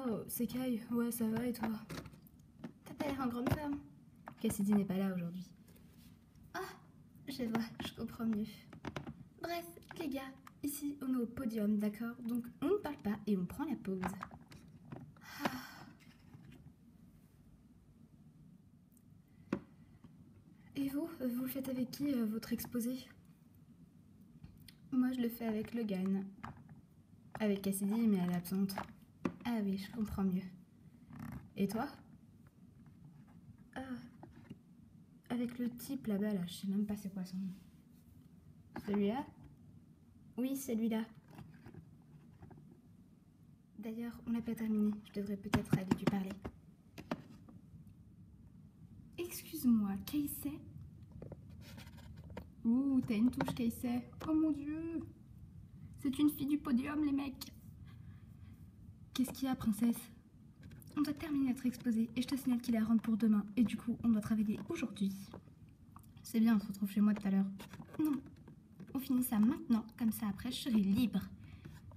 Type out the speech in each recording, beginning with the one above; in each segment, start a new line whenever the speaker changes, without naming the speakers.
Oh, c'est Kai. Ouais, ça va et toi? T'as pas l'air en grande forme. Cassidy n'est pas là aujourd'hui. Ah, je vois, je comprends mieux. Bref, les gars, ici on est au podium, d'accord? Donc on ne parle pas et on prend la pause. Ah. Et vous le faites avec qui, votre exposé? Moi, je le fais avec Logan. Avec Cassidy, mais elle est absente. Ah oui, je comprends mieux. Et toi? Ah, avec le type là-bas, là, je sais même pas c'est quoi son nom. Celui-là? Oui, celui-là. D'ailleurs, on n'a pas terminé. Je devrais peut-être aller lui parler. Excuse-moi, Keisei? Ouh, t'as une touche, Keisei. Oh mon dieu! C'est une fille du podium, les mecs. Qu'est-ce qu'il y a, princesse? On doit terminer notre exposé et je te signale qu'il est à rendre pour demain. Et du coup, on doit travailler aujourd'hui. C'est bien, on se retrouve chez moi tout à l'heure. Non, on finit ça maintenant, comme ça après je serai libre.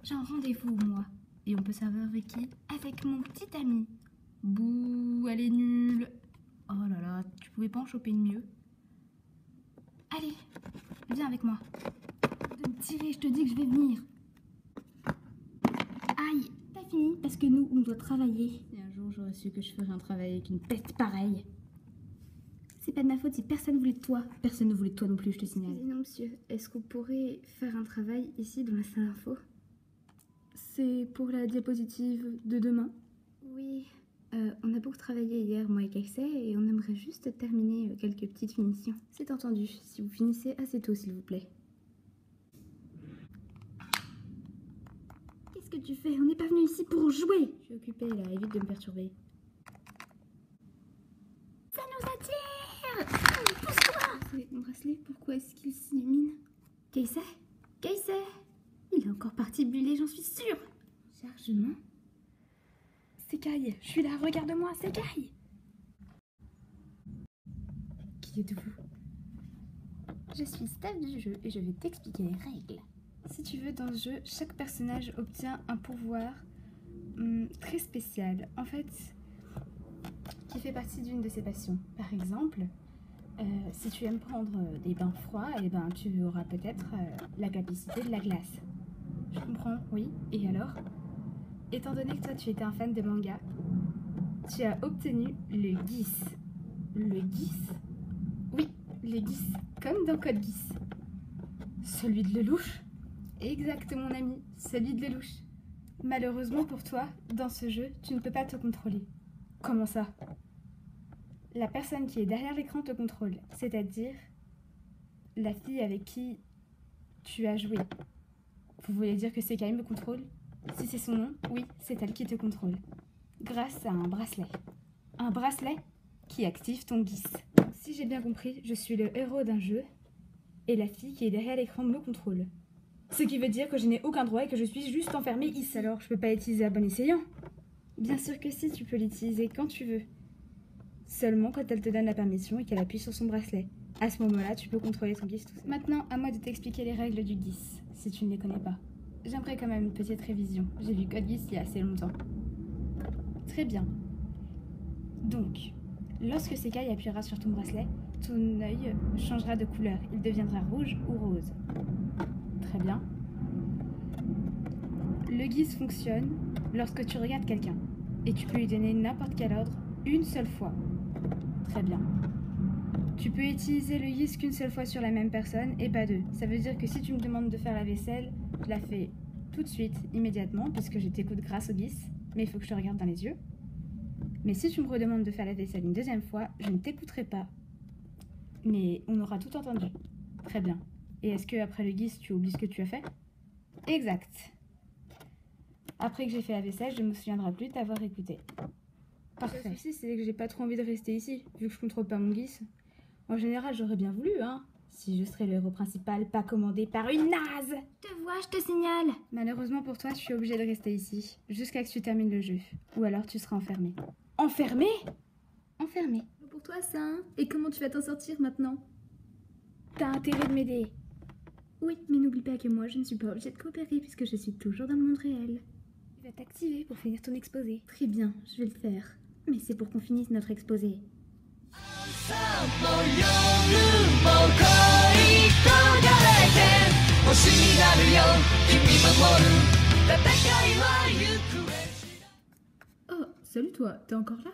J'ai un rendez-vous, moi. Et on peut savoir avec qui? Avec mon petit ami. Bouh, elle est nulle. Oh là là, tu pouvais pas en choper une mieux? Allez, viens avec moi. De me tirer, je te dis que je vais venir. Aïe, t'as fini? Parce que nous, on doit travailler. Et un jour, j'aurais su que je ferais un travail avec une pète pareille. C'est pas de ma faute si personne voulait de toi. Personne ne voulait de toi non plus, je te signale. Non, monsieur, est-ce qu'on pourrait faire un travail ici dans la salle info? C'est pour la diapositive de demain? Oui. On a beaucoup travaillé hier, moi et Keisei, et on aimerait juste terminer quelques petites finitions. C'est entendu, si vous finissez assez tôt, s'il vous plaît. Qu'est-ce que tu fais? On n'est pas venu ici pour jouer! Je suis occupée là, évite de me perturber. Ça nous attire! Pousse-toi! C'est mon bracelet, pourquoi est-ce qu'il s'illumine? Keisei? Keisei? Il est encore parti buller, j'en suis sûre! Chargement? C'est Kai, je suis là, regarde-moi, c'est Kai! Qui êtes-vous? Je suis staff du jeu et je vais t'expliquer les règles. Si tu veux, dans ce jeu, chaque personnage obtient un pouvoir très spécial. En fait, qui fait partie d'une de ses passions. Par exemple, si tu aimes prendre des bains froids, et ben, tu auras peut-être la capacité de la glace. Je comprends, oui. Et alors? Étant donné que toi, tu étais un fan de manga, tu as obtenu le Geass. Le Geass? Oui, le Geass, comme dans Code Geass. Celui de Lelouch? Exact, mon ami, celui de Lelouch. Malheureusement pour toi, dans ce jeu, tu ne peux pas te contrôler. Comment ça? La personne qui est derrière l'écran te contrôle, c'est-à-dire la fille avec qui tu as joué. Vous voulez dire que Sekai me contrôle? Si c'est son nom, oui, c'est elle qui te contrôle. Grâce à un bracelet. Un bracelet qui active ton Geass. Si j'ai bien compris, je suis le héros d'un jeu et la fille qui est derrière l'écran me contrôle. Ce qui veut dire que je n'ai aucun droit et que je suis juste enfermée ici. Alors, je peux pas l'utiliser à bon escient? Bien sûr que si, tu peux l'utiliser quand tu veux. Seulement quand elle te donne la permission et qu'elle appuie sur son bracelet. À ce moment-là, tu peux contrôler ton Geass tout seul. Maintenant, à moi de t'expliquer les règles du Geass, si tu ne les connais pas. J'aimerais quand même une petite révision. J'ai vu Code Geass il y a assez longtemps. Très bien. Donc, lorsque Sekai appuiera sur ton bracelet, ton œil changera de couleur. Il deviendra rouge ou rose. Très bien. Le Geass fonctionne lorsque tu regardes quelqu'un. Et tu peux lui donner n'importe quel ordre une seule fois. Très bien. Tu peux utiliser le Geass qu'une seule fois sur la même personne et pas deux. Ça veut dire que si tu me demandes de faire la vaisselle, je la fais tout de suite, immédiatement, puisque je t'écoute grâce au Geass. Mais il faut que je te regarde dans les yeux. Mais si tu me redemandes de faire la vaisselle une deuxième fois, je ne t'écouterai pas. Mais on aura tout entendu. Très bien. Et est-ce que après le Geass, tu oublies ce que tu as fait? Exact. Après que j'ai fait la vaisselle, je ne me souviendrai plus de t'avoir écouté. Parfait. Le souci, c'est que j'ai pas trop envie de rester ici, vu que je contrôle pas mon Geass. En général, j'aurais bien voulu, hein. Si je serais le héros principal, pas commandé par une naze. Je te vois, je te signale. Malheureusement pour toi, je suis obligée de rester ici, jusqu'à ce que tu termines le jeu. Ou alors tu seras enfermé. Enfermé? Enfermé. Pour toi, ça, hein. Et comment tu vas t'en sortir maintenant? T'as intérêt de m'aider. Oui, mais n'oublie pas que moi, je ne suis pas obligée de coopérer puisque je suis toujours dans le monde réel. Tu vas t'activer pour finir ton exposé.
Très bien, je vais le faire. Mais c'est pour qu'on finisse notre exposé. Oh, salut toi, t'es encore là?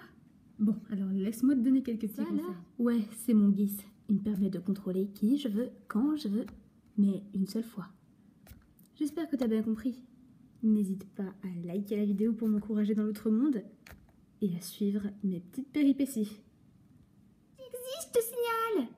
Bon, alors laisse-moi te donner quelques petits conseils. Ouais, c'est mon guise. Il me permet de contrôler qui je veux, quand je veux, mais une seule fois. J'espère que t'as bien compris. N'hésite pas à liker la vidéo pour m'encourager dans l'autre monde et à suivre mes petites péripéties. J'existe, je te signale!